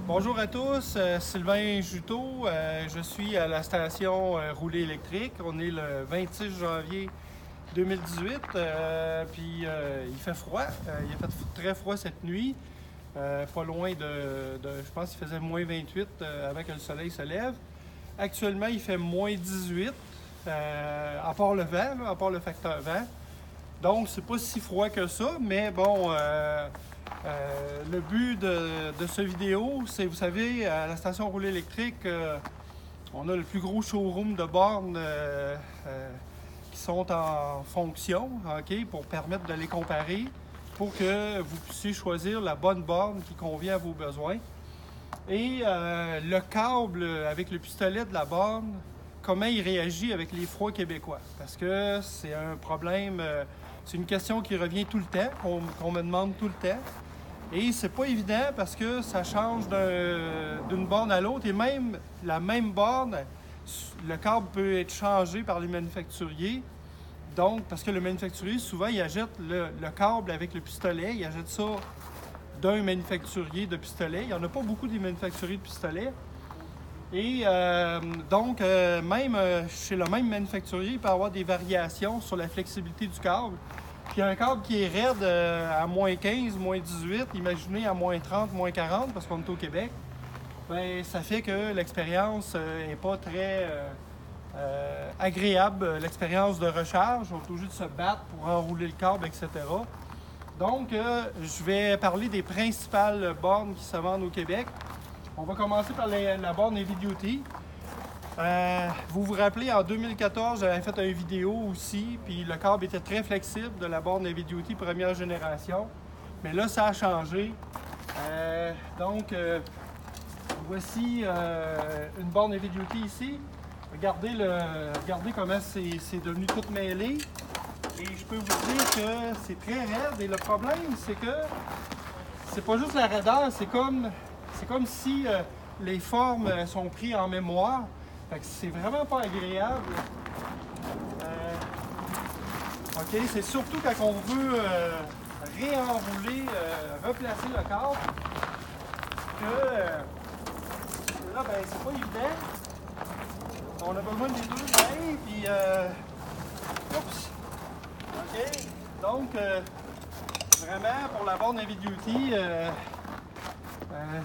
Bonjour à tous, Sylvain Juteau. Je suis à la station Rouler électrique. On est le 26 janvier 2018, puis il fait froid. Il a fait très froid cette nuit, pas loin je pense qu'il faisait moins 28 avant que le soleil se lève. Actuellement, il fait moins 18, à part le vent, à part le facteur vent. Donc, c'est pas si froid que ça, mais bon, le but de ce vidéo, c'est, vous savez, à la station Rouler électrique, on a le plus gros showroom de bornes qui sont en fonction, OK, pour permettre de les comparer, pour que vous puissiez choisir la bonne borne qui convient à vos besoins. Et le câble avec le pistolet de la borne, comment il réagit avec les froids québécois. Parce que c'est un problème, c'est une question qui revient tout le temps, qu'on me demande tout le temps. Et c'est pas évident parce que ça change d'une borne à l'autre. Et même la même borne, le câble peut être changé par les manufacturiers. Donc, parce que le manufacturier, souvent, il achète le câble avec le pistolet, il achète ça d'un manufacturier de pistolet. Il n'y en a pas beaucoup des manufacturiers de pistolets. Et donc, même chez le même manufacturier, il peut y avoir des variations sur la flexibilité du câble. Puis un câble qui est raide à moins 15, moins 18, imaginez à moins 30, moins 40, parce qu'on est au Québec, bien, ça fait que l'expérience n'est pas très agréable, l'expérience de recharge. On est obligé de se battre pour enrouler le câble, etc. Donc, je vais parler des principales bornes qui se vendent au Québec. On va commencer par la borne Heavy Duty. Vous vous rappelez, en 2014, j'avais fait une vidéo aussi, puis le câble était très flexible de la borne Heavy Duty première génération. Mais là, ça a changé. Donc, voici une borne Heavy Duty ici. Regardez comment c'est devenu tout mêlé. Et je peux vous dire que c'est très raide. Et le problème, c'est que c'est pas juste la raideur, c'est comme si les formes sont prises en mémoire. Fait que c'est vraiment pas agréable. OK, c'est surtout quand on veut réenrouler, replacer le câble, que là, ben, c'est pas évident. On a besoin des deux mains, puis oups! OK, donc vraiment pour la borne Heavy Duty,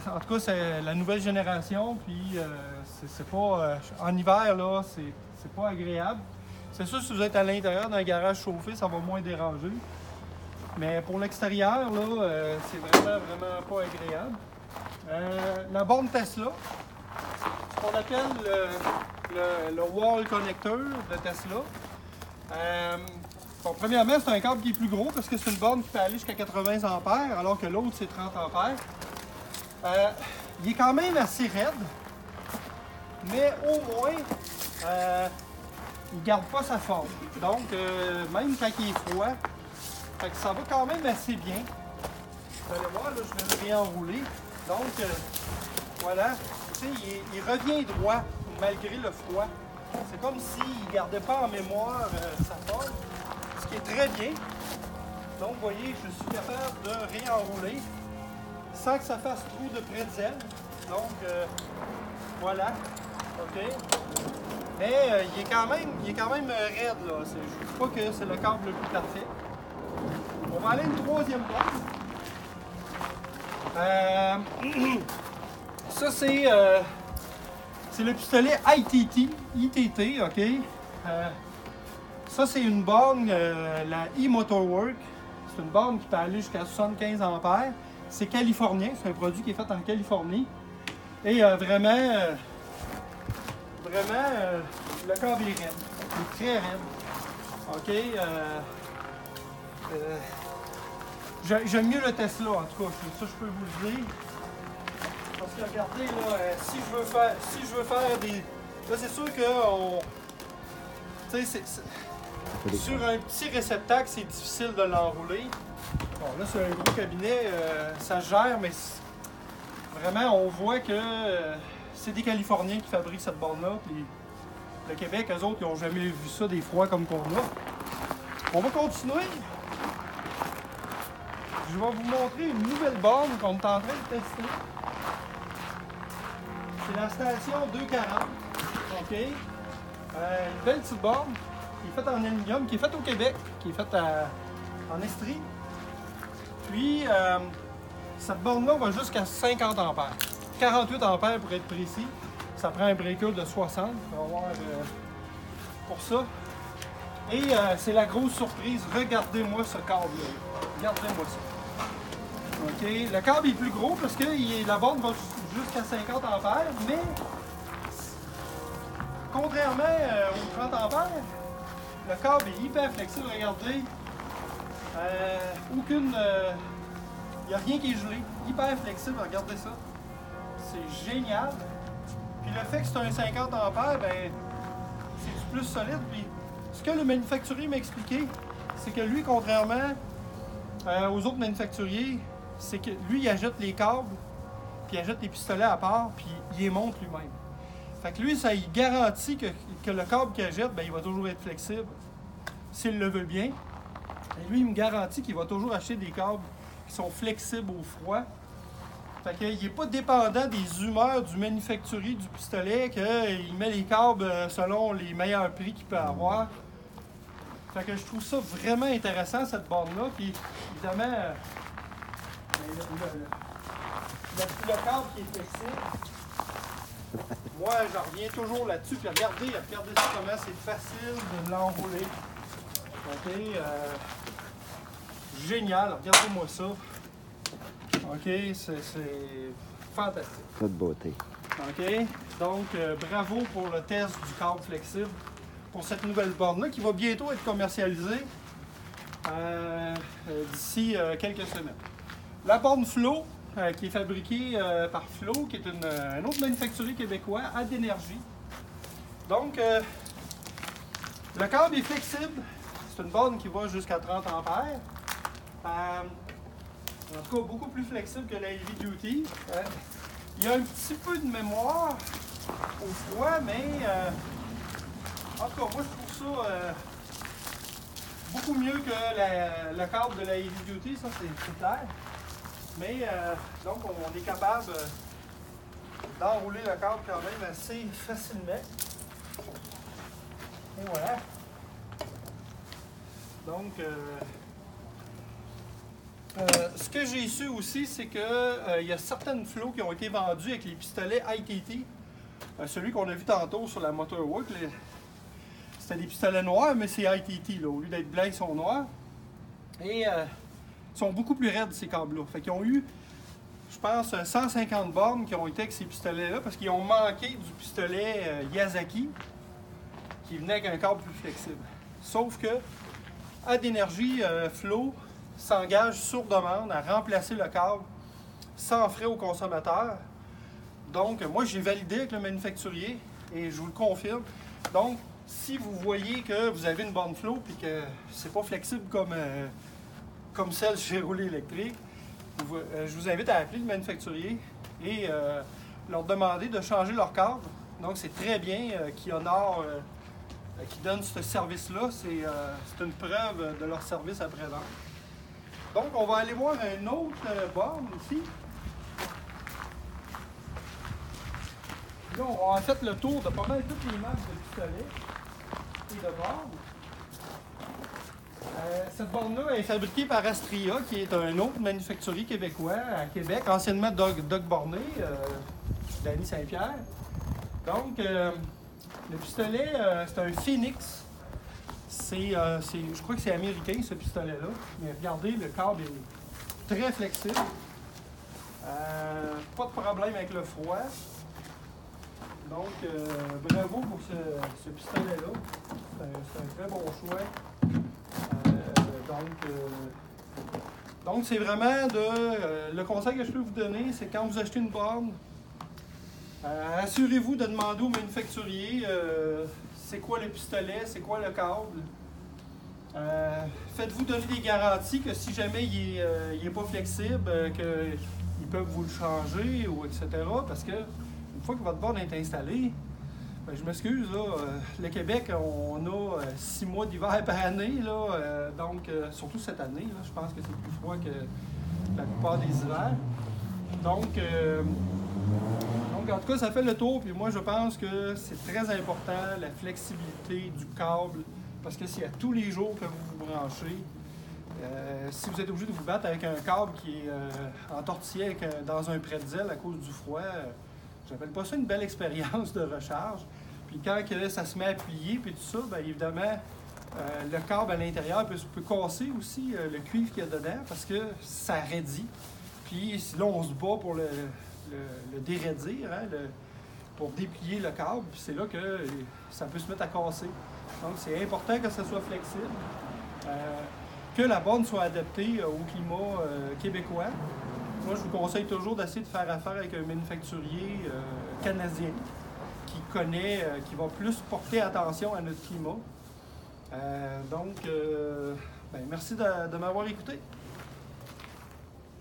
en tout cas, c'est la nouvelle génération, puis c'est pas... en hiver, là, c'est pas agréable. C'est sûr, si vous êtes à l'intérieur d'un garage chauffé, ça va moins déranger. Mais pour l'extérieur, là, c'est vraiment pas agréable. La borne Tesla, ce qu'on appelle le wall connector de Tesla. Bon, premièrement, c'est un câble qui est plus gros parce que c'est une borne qui peut aller jusqu'à 80 ampères, alors que l'autre, c'est 30 ampères. Il est quand même assez raide, mais au moins, il ne garde pas sa forme. Donc, même quand il est froid, fait que ça va quand même assez bien. Vous allez voir, là, je vais le réenrouler. Donc, voilà, tu sais, il revient droit malgré le froid. C'est comme s'il ne gardait pas en mémoire sa forme, ce qui est très bien. Donc, vous voyez, je suis capable de réenrouler sans que ça fasse trop de pretzel. Donc, voilà. OK. Mais il est quand même raide, là. Je ne dis pas que c'est le câble le plus parfait. On va aller une troisième borne. Ça, c'est le pistolet ITT, OK? Ça, c'est une borne, la e-Motorwork. C'est une borne qui peut aller jusqu'à 75 ampères. C'est californien, c'est un produit qui est fait en Californie. Et vraiment, le câble est raide. Il est très raide. OK? J'aime mieux le Tesla, en tout cas. Ça, je peux vous le dire. Parce que regardez, là, si je veux faire des... Là, c'est sûr que tu sais, sur un petit réceptacle, c'est difficile de l'enrouler. Bon, là, c'est un gros cabinet, ça se gère, mais vraiment, on voit que c'est des Californiens qui fabriquent cette borne-là. Puis le Québec, eux autres, ils n'ont jamais vu ça, des froids comme qu'on a. On va continuer. Je vais vous montrer une nouvelle borne qu'on est en train de tester. la station 240. OK? Une belle petite borne qui est faite en aluminium, qui est faite au Québec, qui est faite en Estrie. Puis, cette borne-là va jusqu'à 50 ampères. 48 ampères pour être précis. Ça prend un breaker de 60 pour avoir pour ça. Et c'est la grosse surprise. Regardez-moi ce câble-là. Regardez-moi ça. OK? Le câble est plus gros parce que la borne va jusqu'à 50 ampères, mais contrairement aux 30 ampères, le câble est hyper flexible. Regardez. Il n'y a rien qui est gelé. Hyper flexible. Regardez ça. C'est génial. Puis le fait que c'est un 50 ampères, ben, c'est du plus solide. Puis ce que le manufacturier m'a expliqué, c'est que lui, contrairement aux autres manufacturiers, c'est que lui, il achète les câbles, puis il achète les pistolets à part, puis il les monte lui-même. Fait que lui, ça il garantit que le câble qu'il achète, ben, il va toujours être flexible, s'il le veut bien. Et lui, il me garantit qu'il va toujours acheter des câbles qui sont flexibles au froid. Fait qu'il n'est pas dépendant des humeurs du manufacturier du pistolet, qu'il met les câbles selon les meilleurs prix qu'il peut avoir. Fait que je trouve ça vraiment intéressant, cette borne-là. Puis évidemment, le câble qui est flexible. Moi, j'en reviens toujours là-dessus. Puis regardez ça comment c'est facile de l'enrouler. OK? Génial, regardez-moi ça. OK, c'est fantastique. Toute beauté. OK, donc bravo pour le test du câble flexible pour cette nouvelle borne-là qui va bientôt être commercialisée d'ici quelques semaines. La borne Flow, qui est fabriquée par Flow, qui est un autre manufacturier québécois, Adénergie. Donc, le câble est flexible. C'est une borne qui va jusqu'à 30 ampères. En tout cas, beaucoup plus flexible que la Heavy Duty. Il y a un petit peu de mémoire au froid, mais en tout cas, moi je trouve ça beaucoup mieux que le câble de la Heavy Duty, ça c'est clair. Mais donc on est capable d'enrouler le câble quand même assez facilement. Et voilà. Donc, ce que j'ai su aussi, c'est qu'il y a certaines flots qui ont été vendues avec les pistolets ITT. Celui qu'on a vu tantôt sur la Motorwork, c'était des pistolets noirs, mais c'est ITT. Là. Au lieu d'être blancs, ils sont noirs. Et ils sont beaucoup plus raides, ces câbles-là. Fait qu'ils ont eu, je pense, 150 bornes qui ont été avec ces pistolets-là parce qu'ils ont manqué du pistolet Yazaki qui venait avec un câble plus flexible. Sauf que Adénergie Flow s'engage sur demande à remplacer le câble sans frais au consommateur. Donc, moi, j'ai validé avec le manufacturier et je vous le confirme. Donc, si vous voyez que vous avez une borne Flow et que c'est pas flexible comme celle chez Rouler Électrique, je vous invite à appeler le manufacturier et leur demander de changer leur câble. Donc, c'est très bien qu'ils honorent, qu'ils donnent ce service-là. C'est une preuve de leur service après-vente. Donc, on va aller voir une autre borne ici. Là, on a fait le tour de pas mal toutes les marques de pistolets et de bornes. Cette borne-là est fabriquée par Astria, qui est un autre manufacturier québécois à Québec, anciennement Doug Borné, Danny Saint-Pierre. Donc, le pistolet, c'est un Phoenix. Je crois que c'est américain, ce pistolet-là. Mais regardez, le câble est très flexible. Pas de problème avec le froid. Donc, bravo pour ce pistolet-là. C'est un très bon choix. Donc, c'est vraiment le conseil que je peux vous donner, c'est quand vous achetez une borne, assurez-vous de demander au manufacturier c'est quoi le pistolet, c'est quoi le câble. Faites-vous donner des garanties que si jamais il est pas flexible, qu'ils peuvent vous le changer, ou etc. Parce que une fois que votre borne est installée, ben, je m'excuse, là, le Québec, on a 6 mois d'hiver par année, là, donc surtout cette année, là, je pense que c'est plus froid que la plupart des hivers. Donc en tout cas, ça fait le tour. Puis moi, je pense que c'est très important, la flexibilité du câble. Parce que c'est à tous les jours que vous vous branchez. Si vous êtes obligé de vous battre avec un câble qui est entortillé dans un pretzel à cause du froid, j'appelle pas ça une belle expérience de recharge. Puis quand ça se met à plier, puis tout ça, bien évidemment, le câble à l'intérieur peut casser aussi le cuivre qu'il y a dedans parce que ça raidit. Puis là, on se bat pour le déraidir, hein, pour déplier le câble. Puis c'est là que ça peut se mettre à casser. Donc c'est important que ça soit flexible. Que la borne soit adaptée au climat québécois. Moi, je vous conseille toujours d'essayer de faire affaire avec un manufacturier canadien qui connaît, qui va plus porter attention à notre climat. Donc, merci de m'avoir écouté.